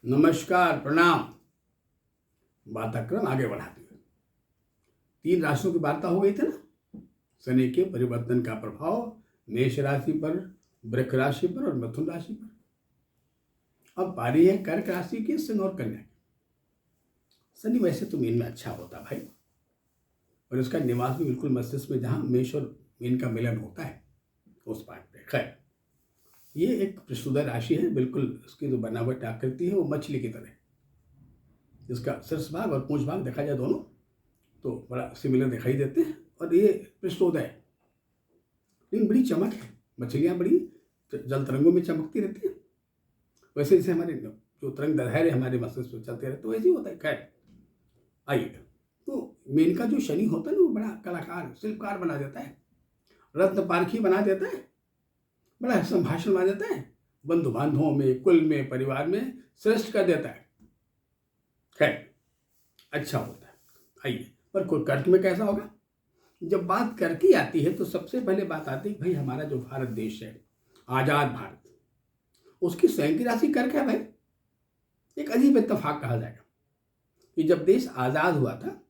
नमस्कार, प्रणाम। वार्ताक्रम आगे बढ़ाते हुए 3 राशियों की वार्ता हो गई थी ना। शनि के परिवर्तन का प्रभाव मेष राशि पर, वृष राशि पर और मिथुन राशि पर। अब बारी है कर्क राशि की, सिंह और कन्या की। शनि वैसे तो मीन में अच्छा होता भाई, और इसका निवास भी बिल्कुल मस्तिष्क में, जहाँ मेष और मीन का मिलन होता है उस पार्ट पे। खैर, ये एक पृष्ठोदय राशि है। बिल्कुल इसकी जो बनावट आकृति है वो मछली की तरह है। इसका शीर्ष भाग और पूंछ भाग देखा जाए दोनों तो बड़ा सिमिलर दिखाई देते हैं। और ये पृष्ठोदय है, लेकिन बड़ी चमक है। मछलियाँ बड़ी जल तरंगों में चमकती रहती हैं। वैसे जैसे हमारे जो तरंग दैर्ध्य हमारे मस्तिष्क में चलते रहते, तो ऐसे ही होता है। खैर, आइए, तो मीन का जो शनि होता है ना, वो बड़ा कलाकार, शिल्पकार बना देता है, रत्न पारखी बना देता है, बड़ा संभाषण बना देता है, बंधु बांधवों में, कुल में, परिवार में श्रेष्ठ कर देता है। खैर, अच्छा होता है। आइए, पर कर्क में कैसा होगा? जब बात कर्क की आती है तो सबसे पहले बात आती है भाई, हमारा जो भारत देश है, आजाद भारत, उसकी स्वयं की राशि कर्क है भाई। एक अजीब इत्तेफाक कहा जाएगा कि जब देश आजाद हुआ था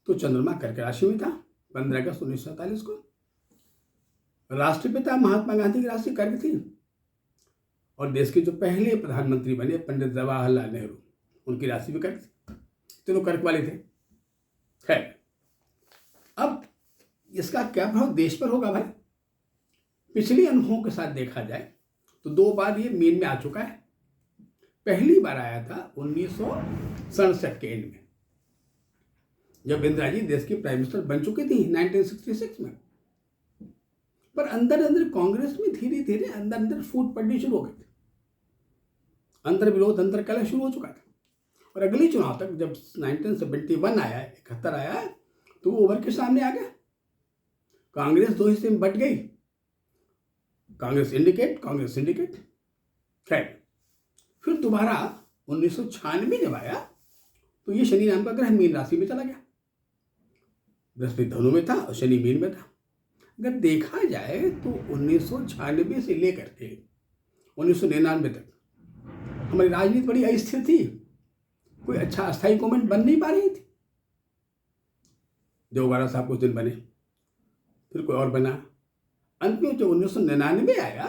तो चंद्रमा कर्क राशि में था। 15 अगस्त 1947 को राष्ट्रपिता महात्मा गांधी की राशि कर्क थी, और देश के जो पहले प्रधानमंत्री बने पंडित जवाहरलाल नेहरू, उनकी राशि भी कर्क थी। तीनों कर्क वाले थे। खैर, अब इसका क्या प्रभाव देश पर होगा भाई? पिछले अनुभवों के साथ देखा जाए तो 2 बार ये मीन में आ चुका है। पहली बार आया था 1967 के एंड में, जब इंदिरा जी देश की प्राइम मिनिस्टर बन चुकी थी 1966 में। पर अंदर अंदर कांग्रेस में धीरे धीरे अंदर अंदर फूट पड़नी शुरू हो गई थी, अंतर विरोध, अंतर कलह शुरू हो चुका था। और अगले चुनाव तक जब 1971 आया, 71 आया, तो वो ओवर के सामने आ गया। कांग्रेस 2 हिस्से में बट गई, कांग्रेस इंडिकेट, कांग्रेस सिंडिकेट। खैर, फिर दोबारा 1996 जब आया तो ये शनि नाम का ग्रह मीन राशि में चला गया। बृहस्पति धनु में था और शनि मीन में था। अगर देखा जाए तो 1996 से लेकर के 1999 तक हमारी राजनीति बड़ी अस्थिर थी। कोई अच्छा अस्थायी गवर्नमेंट बन नहीं पा रही थी। देवगौड़ा साहब कुछ दिन बने, फिर कोई और बना। अंत में जब 1999 आया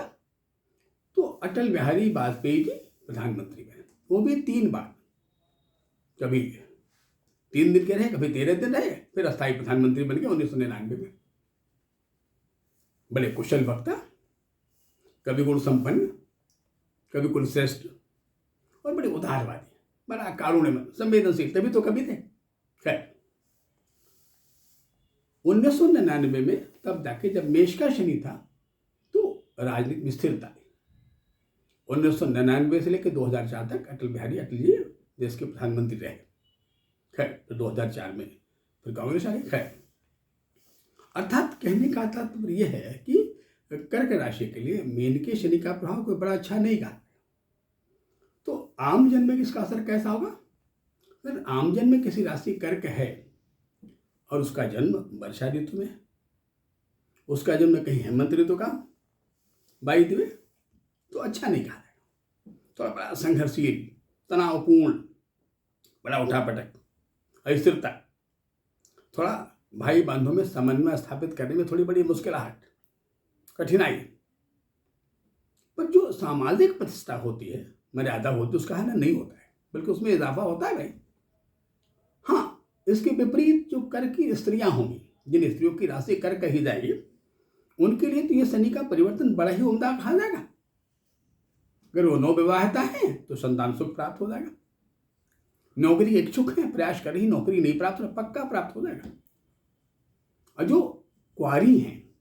तो अटल बिहारी वाजपेयी जी प्रधानमंत्री बने, वो भी 3 बार। कभी 3 दिन के रहे, कभी 13 दिन रहे, फिर अस्थायी प्रधानमंत्री बन गए 1999 में। बड़े कुशल वक्ता, कभी गुण संपन्न, कभी कुलश्रेष्ठ, और बड़े उदारवादी, बड़ा कारुण्यमय, संवेदनशील, तभी तो कभी थे। खैर, 1999 में तब जाके जब मेष का शनि था तो राजनीति में स्थिरता आई। 1999 से लेकर 2004 तक अटल जी देश के प्रधानमंत्री रहे। खैर, तो 2004 में फिर कांग्रेस आ गई। खैर, अर्थात कहने का तात्पर्य यह है कि कर्क राशि के लिए मीन के शनि का प्रभाव कोई बड़ा अच्छा नहीं कहा। तो आम जन में इसका असर कैसा होगा? अगर आम जन में किसी राशि कर्क है और उसका जन्म वर्षा ऋतु में, उसका जन्म कहीं हेमंत ऋतु का बाई द वे, तो अच्छा नहीं कहा जाएगा। थोड़ा बड़ा संघर्षशील, तनावपूर्ण, बड़ा उठापटक, अस्थिरता, थोड़ा भाई बंधुओं में समन्वय स्थापित करने में थोड़ी बड़ी मुश्किलाहट, कठिनाई। पर जो सामाजिक प्रतिष्ठा होती है, मर्यादा होती है, उसका है ना, नहीं होता है, बल्कि उसमें इजाफा होता है भाई। हाँ, इसके विपरीत जो कर्क की स्त्रियां होंगी, जिन स्त्रियों की राशि कर्क कही जाएगी, उनके लिए तो ये शनि का परिवर्तन बड़ा ही उम्दा कहा जाएगा। अगर वो नवविवाहिता है तो संतान सुख प्राप्त हो जाएगा। नौकरी इच्छुक है, प्रयास कर रही, नौकरी नहीं प्राप्त हो, पक्का प्राप्त हो जाएगा। और जो कुंवारी हैं,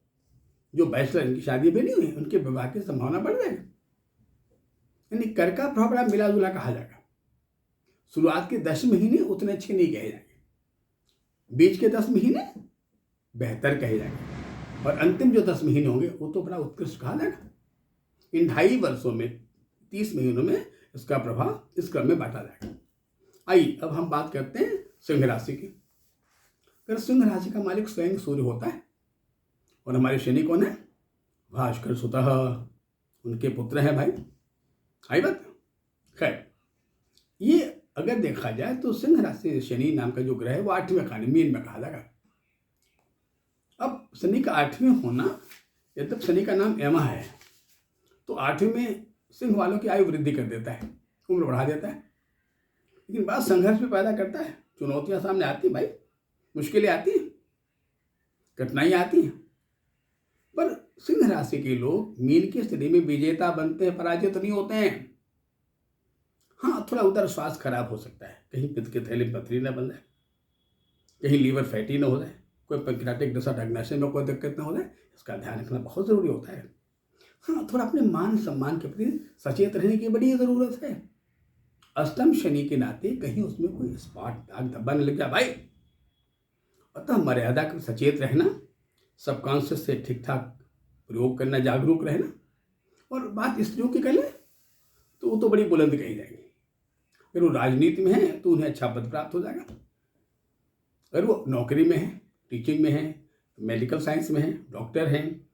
जो बैचलर, इनकी शादी भी नहीं हुई, उनके विवाह की संभावना बढ़ जाएगी। यानी कर्क का प्रभाव बड़ा मिला जुला कहा जाएगा। शुरुआत के 10 महीने उतने अच्छे नहीं कहे जाएंगे, बीच के 10 महीने बेहतर कहे जाएंगे, और अंतिम जो 10 महीने होंगे वो तो बड़ा उत्कृष्ट कहा जाएगा। इन 2.5 वर्षों में 30 महीनों में इसका प्रभाव इस क्रम में बांटा जाएगा। आइए, अब हम बात करते हैं सिंह राशि की। अगर सिंह राशि का मालिक स्वयं सूर्य होता है, और हमारे शनि कौन है? भास्कर सुतः, उनके पुत्र हैं भाई। आई बात? खैर, ये अगर देखा जाए तो सिंह राशि शनि नाम का जो ग्रह है वो 8वें खाने मीन में कहा जाएगा। अब शनि का 8वें होना, यद्यप शनि का नाम एमा है, तो 8वें में सिंह वालों की आयु वृद्धि कर देता है, उम्र बढ़ा देता है, लेकिन बाद संघर्ष भी पैदा करता है। चुनौतियां सामने आती हैं भाई, मुश्किलें आती हैं, कठिनाइयाँ आती हैं, पर सिंह राशि के लोग मीन की स्थिति में विजेता बनते हैं, पराजित नहीं होते हैं। हाँ, थोड़ा उधर स्वास्थ्य खराब हो सकता है, कहीं पित्त के थैले में पथरी न बन जाए, कहीं लीवर फैटी न हो जाए, कोई पैंक्रियाटिक डिसऑर्गेनाइजेशन में कोई दिक्कत न हो जाए, इसका ध्यान रखना बहुत ज़रूरी होता है। हाँ, थोड़ा अपने मान सम्मान के प्रति सचेत रहने की बड़ी ज़रूरत है। अष्टम शनि के नाते कहीं उसमें कोई स्पॉट दाग धब्बा न लग जाए भाई। अतः मर्यादा कर सचेत रहना, सबकॉन्शियस से ठीक ठाक प्रयोग करना, जागरूक रहना। और बात स्त्रियों की कर ले तो वो तो बड़ी बुलंद कही जाएगी। अगर वो राजनीति में है तो उन्हें अच्छा पद प्राप्त हो जाएगा, अगर वो नौकरी में है, टीचिंग में है, मेडिकल साइंस में है, डॉक्टर हैं,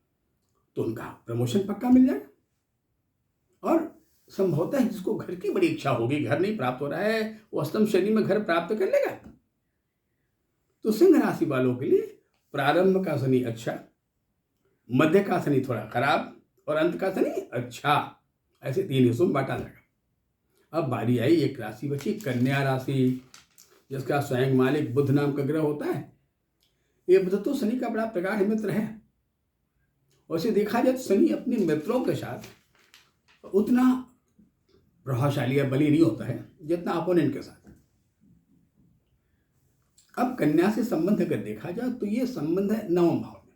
तो उनका प्रमोशन पक्का मिल जाएगा। और संभवतः जिसको घर की बड़ी इच्छा होगी, घर नहीं प्राप्त हो रहा है, वो अष्टम शनि में घर प्राप्त कर लेगा। तो सिंह राशि वालों के लिए प्रारंभ का शनि अच्छा, मध्य का शनि थोड़ा खराब और अंत का शनि अच्छा, ऐसे 3 हिस्सों में बांटा जाएगा। अब बारी आई, एक राशि बची कन्या राशि, जिसका स्वयं मालिक बुध नाम का ग्रह होता है। ये बुध तो शनि का बड़ा प्रगाढ़ मित्र है। वैसे देखा जाए तो शनि अपने मित्रों के साथ उतना प्रभावशाली या बली नहीं होता है जितना अपोनेंट के साथ। अब कन्या से संबंध अगर देखा जाए तो ये संबंध है 9वें भाव में,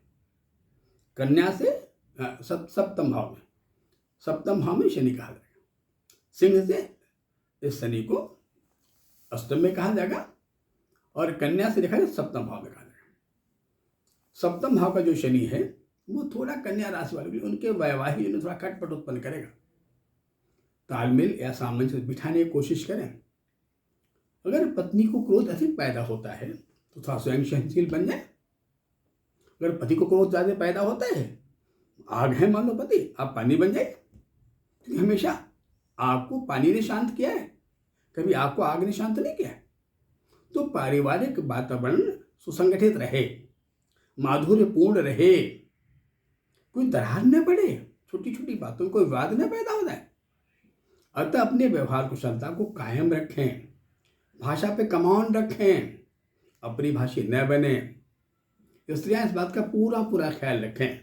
कन्या से सप्तम भाव में, सप्तम भाव में शनि कहा जाएगा। सिंह से इस शनि को अष्टम में कहा जाएगा और कन्या से देखा जाए सप्तम भाव में कहा जाएगा। सप्तम भाव का जो शनि है वो थोड़ा कन्या राशि वालों के लिए उनके वैवाहिक जीवन में थोड़ा खटपट उत्पन्न करेगा। तालमेल या सामंजस्य बिठाने की कोशिश करें। अगर पत्नी को क्रोध अधिक पैदा होता है तो थोड़ा स्वयं सहनशील बन जाए। अगर पति को क्रोध ज़्यादा पैदा होता है, आग है मान लो पति, आप पानी बन जाए, क्योंकि हमेशा आग को पानी ने शांत किया है, कभी आग को आग ने शांत नहीं किया। तो पारिवारिक वातावरण सुसंगठित रहे, माधुर्यपूर्ण रहे, कोई दरार न पड़े, छोटी छोटी बातों में कोई विवाद न पैदा हो जाए। अतः अपने व्यवहार कुशलता को कायम रखें, भाषा पे कमांड रखें, अपरिभाषी न बने। स्त्रियां इस बात का पूरा पूरा ख्याल रखें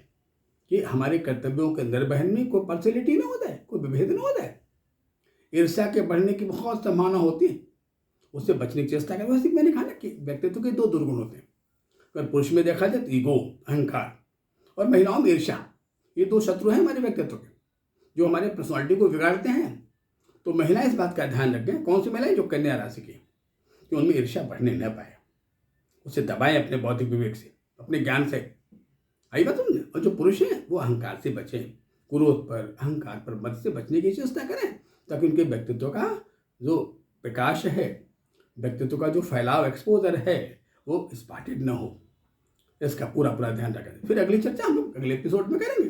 कि हमारे कर्तव्यों के निर्वहन में कोई पर्सनैलिटी न हो जाए, कोई विभेद न हो जाए। ईर्ष्या के बढ़ने की बहुत संभावना होती है, उससे बचने की चेष्टा करें। वैसे मैंने कहा ना कि व्यक्तित्व के 2 दुर्गुण होते हैं। अगर पुरुष में देखा जाए तो ईगो, अहंकार, और महिलाओं में ईर्ष्या। ये 2 शत्रु हैं हमारे व्यक्तित्व के, जो हमारे पर्सनालिटी को बिगाड़ते हैं। तो महिलाएं इस बात का ध्यान रखें, कौन सी महिलाएं, जो कन्या राशि की, कि उनमें ईर्ष्या बढ़ने न पाए, उसे दबाएं अपने बौद्धिक विवेक से, अपने ज्ञान से। आई बात समझे। और जो पुरुष हैं वो अहंकार से बचें, क्रोध पर, अहंकार पर, मत से बचने की चेष्टा करें, ताकि उनके व्यक्तित्व का जो प्रकाश है, व्यक्तित्व का जो फैलाव, एक्सपोजर है, वो स्पॉटेड न हो। इसका पूरा पूरा ध्यान रखें। फिर अगली चर्चा हम लोग अगले एपिसोड में करेंगे।